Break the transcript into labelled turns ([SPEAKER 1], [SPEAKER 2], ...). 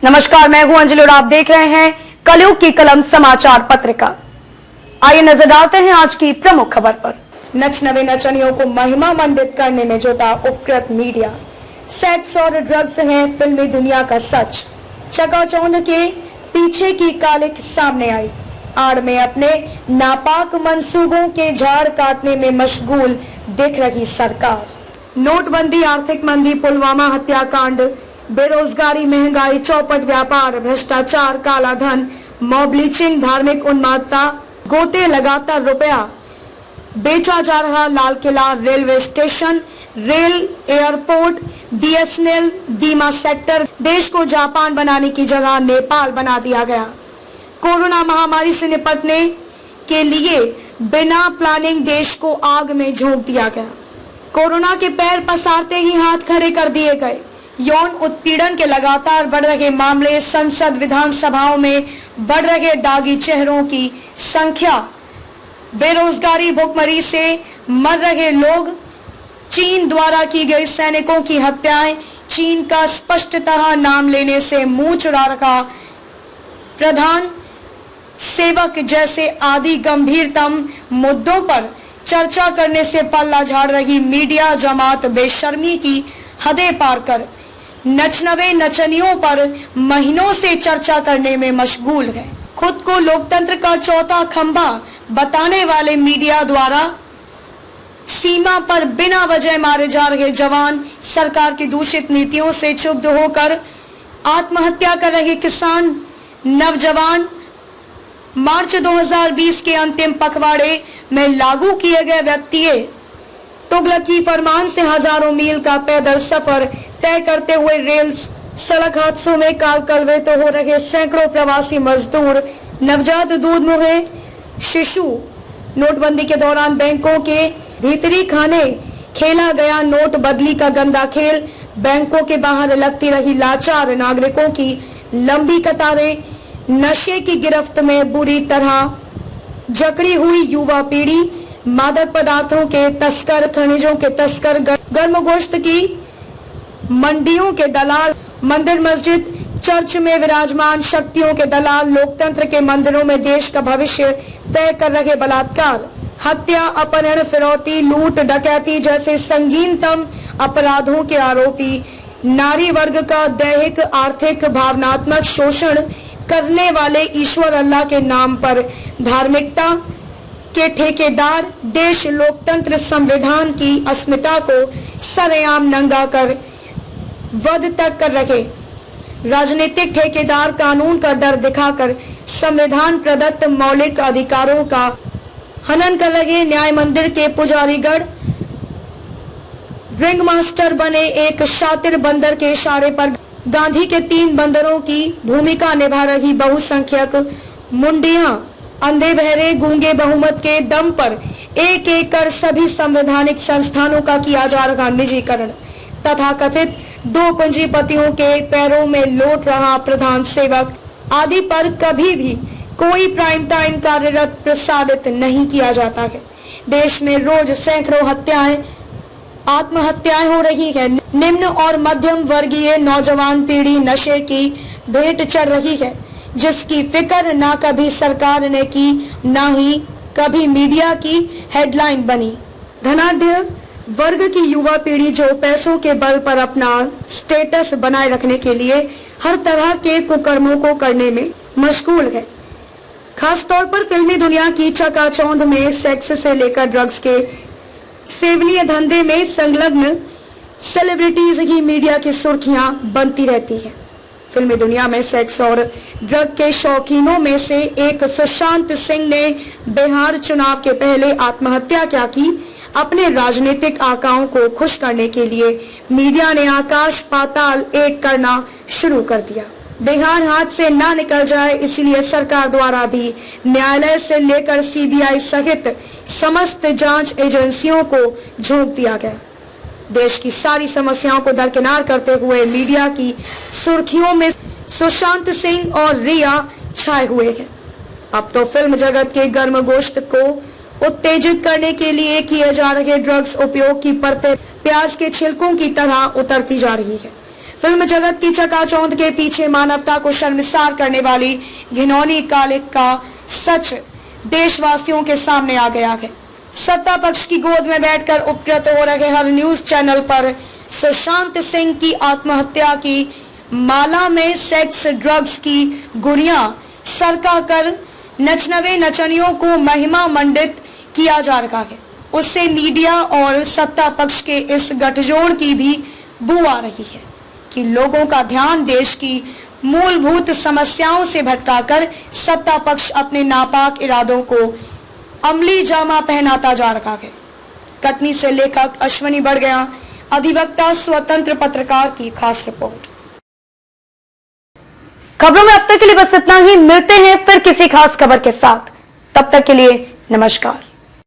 [SPEAKER 1] नमस्कार, मैं हूं अंजलि और आप देख रहे हैं कलयुग की कलम समाचार पत्रिका। आइए नजर डालते हैं आज की प्रमुख खबर पर। नच नवे नचनियों को महिमा मंडित करने में जुटा उपकृत मीडिया। सेक्स और ड्रग्स है फिल्मी दुनिया का सच। चकाचौंध के पीछे की कालिख सामने आई। आड़ में अपने नापाक मंसूबों के झाड़ काटने में मशगूल दिख रही सरकार। नोटबंदी, आर्थिक मंदी, पुलवामा हत्याकांड, बेरोजगारी, महंगाई, चौपट व्यापार, भ्रष्टाचार, काला धन, मॉब लिंचिंग, धार्मिक उन्मादता, गोते लगातार रुपया बेचा जा रहा, Lal Qila, railway station, rail, airport, BSNL, बीमा सेक्टर, देश को जापान बनाने की जगह नेपाल बना दिया गया। कोरोना महामारी से निपटने के लिए बिना प्लानिंग देश को आग में झोंक दिया गया। कोरोना के पैर पसारते ही हाथ खड़े कर दिए गए। यौन उत्पीड़न के लगातार बढ़ रहे मामले, संसद विधानसभाओं में बढ़ रहे दागी चेहरों की संख्या, बेरोजगारी, भुखमरी से मर रहे लोग, चीन द्वारा की गई सैनिकों की हत्याएं, चीन का स्पष्टतः नाम लेने से मुंह चुरा रखा प्रधान सेवक जैसे आदि गंभीरतम मुद्दों पर चर्चा करने से पल्ला झाड़ रही मीडिया जमात बेशर्मी की हदें पार कर नचनवे नचनियों पर महीनों से चर्चा करने में मशगूल है। खुद को लोकतंत्र का चौथा खंभा बताने वाले मीडिया द्वारा सीमा पर बिना वजह मारे जा रहे जवान, सरकार की दूषित नीतियों से क्षुब्ध होकर आत्महत्या कर रहे किसान, नौजवान, मार्च 2020 के अंतिम पखवाड़े में लागू किए गए व्यक्तिये तुगलकी फरमान से हजारों मील का पैदल सफर तय करते हुए रेल सड़क हादसों में काल कलवित हो रहे सैकड़ों प्रवासी मजदूर, नवजात दूध मुहे शिशु, नोटबंदी के दौरान बैंकों के भीतरी खाने खेला गया नोट बदली का गंदा खेल, बैंकों के बाहर लगती रही लाचार नागरिकों की लंबी कतारें, नशे की गिरफ्त में बुरी तरह जकड़ी हुई युवा पीढ़ी, मादक पदार्थों के तस्कर, खनिजों के तस्कर, गर्म गोश्त की मंडियों के दलाल, मंदिर मस्जिद चर्च में विराजमान शक्तियों के दलाल, लोकतंत्र के मंदिरों में देश का भविष्य तय कर रहे बलात्कार, हत्या, अपहरण, फिरौती, लूट, डकैती जैसे संगीनतम अपराधों के आरोपी, नारी वर्ग का दैहिक, आर्थिक, भावनात्मक शोषण करने वाले ईश्वर अल्लाह के नाम पर धार्मिकता के ठेकेदार, देश लोकतंत्र संविधान की अस्मिता को सरेआम नंगा कर वध तक कर रखे राजनीतिक ठेकेदार, कानून का डर दिखाकर संविधान प्रदत्त मौलिक अधिकारों का हनन कर लगे न्याय मंदिर के पुजारीगढ़, रिंग मास्टर बने एक शातिर बंदर के इशारे पर गांधी के 3 बंदरों की भूमिका निभा रही बहुसंख्यक मुंडियां, अंधे बहरे गूंगे बहुमत के दम पर एक एक कर सभी संवैधानिक संस्थानों का किया जा रहा निजीकरण, तथा कथित 2 पूंजीपतियों के पैरों में लौट रहा प्रधान सेवक आदि पर कभी भी कोई प्राइम टाइम कार्यरत प्रसारित नहीं किया जाता है। देश में रोज सैकड़ों हत्याएं, आत्महत्याएं हो रही है। निम्न और मध्यम वर्गीय नौजवान पीढ़ी नशे की भेंट चढ़ रही है, जिसकी फिक्र ना कभी सरकार ने की, ना ही कभी मीडिया की हेडलाइन बनी। धनाढ्य वर्ग की युवा पीढ़ी जो पैसों के बल पर अपना स्टेटस बनाए रखने के लिए हर तरह के कुकर्मों को करने में मशगूल है। खास तौर पर फिल्मी दुनिया की चकाचौंध में सेक्स से लेकर ड्रग्स के सेवनीय धंधे में संलग्न सेलिब्रिटीज ही मीडिया की सुर्खियां बनती रहती है। फिल्मी दुनिया में सेक्स और ड्रग के शौकीनों में से एक सुशांत सिंह ने बिहार चुनाव के पहले आत्महत्या क्या की। अपने राजनीतिक आकाओं को खुश करने के लिए मीडिया ने आकाश पाताल एक करना शुरू कर दिया। बिहार हाथ से ना निकल जाए, इसलिए सरकार द्वारा भी न्यायालय से लेकर सीबीआई सहित समस्त जांच एजेंसियों को झोंक दिया गया। देश की सारी समस्याओं को दरकिनार करते हुए मीडिया की सुर्खियों में सुशांत सिंह और रिया छाए हुए हैं। अब तो फिल्म जगत के गर्म गोश्त को उत्तेजित करने के लिए किए जा रहे ड्रग्स उपयोग की परतें प्याज के छिलकों की तरह उतरती जा रही है। फिल्म जगत की चकाचौंध के पीछे मानवता को शर्मिसार करने वाली घिनौनी कालिक का सच देशवासियों के सामने आ गया है। सत्ता पक्ष की गोद में बैठकर उपकृत हो रहे हर न्यूज चैनल पर सुशांत सिंह की आत्महत्या की माला में सेक्स ड्रग्स की गुड़ियां सरका कर नचनवे नचनियों को महिमा मंडित किया जा रहा है। उससे मीडिया और सत्ता पक्ष के इस गठजोड़ की भी बू आ रही है कि लोगों का ध्यान देश की मूलभूत समस्याओं से भटकाकर सत्ता पक्ष अपने नापाक इरादों को अमली जामा पहनाता जा रहा है। कटनी से लेखक अश्वनी बड़गया, अधिवक्ता स्वतंत्र पत्रकार की खास रिपोर्ट। खबरों में अब तक के लिए बस इतना ही। मिलते हैं फिर किसी खास खबर के साथ। तब तक के लिए नमस्कार।